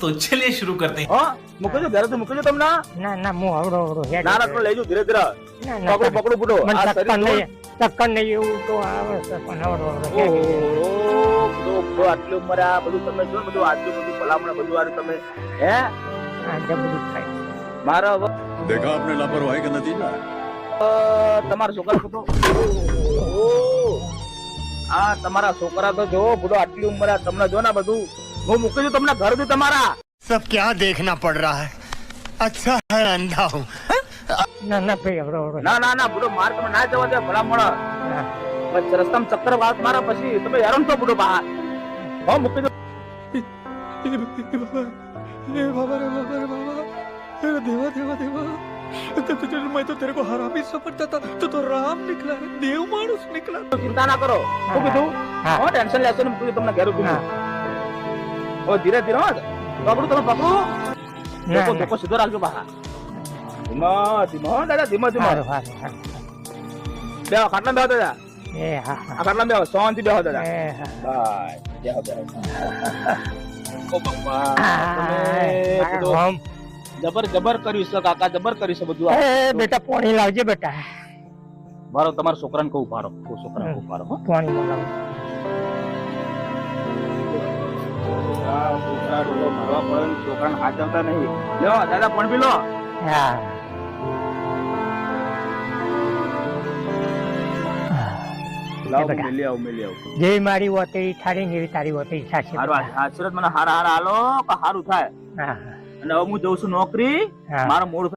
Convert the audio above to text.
तो चलिए शुरू करते हैं। હા મૂકી દો ઘરે તો મૂકી દો તમને ના ના હું હવડો હવડો હેડ ના ના તમે લઈ જાઓ ધીરે ધીરે ના ના પકડો પકડો બુડો મને આ ચક્કર શરીર નહીં ચક્કર નહીં એવું તો આવે છે પણ હવડો હવડો હેડ ઓહો બુડો આટલી ઉંમરે આ બધું તમે જો ને બધું આટલું બધું ભલામણ બધું આ તમે હે આ જબરું થાય મારો હવે देखा आपने लापरवाही का नतीजा તમારા છોકરા તો આ તમારા છોકરા તો જો બુડો આટલી ઉંમરે તમને જો ને બધું હું મૂકી દઉં તમને ઘર દઉં તમારા सब क्या देखना पड़ रहा है अच्छा है अंधा हूँ ના ના ભાઈ હવડો હવડો ના ના ના બુડો માર તમે ના જવા દે ભલામણ હા. પછી રસ્તામાં ચક્કર વાત મારા પછી તમે હેરાન તો બુડો બહાર હા મૂકી દો मैं तो तेरे को हरामी समझता था तो राम निकला देव मानुस निकला ચિંતા ના કરો શું કીધું હા. હા ટેન્શન લેશો ને મૂકી દઉં તમને ઘેર ઉભી હા. ઓ ધીરે ધીરે હો પકડું તમે પકડું ના, ધોકો ના. ધોકો સીધો રાખજો બહાર ધીમો ધીમો હો દાદા ધીમો ધીમો હારું હારું હારું. બેહો ખાટલા બેહો દાદા એ હા હા આ ખાટલા બેહો શાંતિ બેહો દાદા એ હા બાય બેહો બેહો ઓ બાપા તમે આ, બધું આમ. જબર જબર કર્યું છે કાકા જબર કર્યું છે બધું આ. એ બેટા પાણી લાવજે બેટા મારો તમારા છોકરાને કહું ભારો છોકરાને કહું ભારો હો પાણી મંગાવ આ છોકરા ડોલો ભરવા પડે ને છોકરાને હાચવતા નહીં લ્યો દાદા પણ પી લો હા લાવ બેટા. મેલી આવ જે મારી વતેરી થાળી ને એવી તારી વતેરી સાચી હારું આ સુરત મને હારા હારા હાલો કે હારું થાય હા અને હવે હું જઉં છું નોકરી હા. મારો મૂળ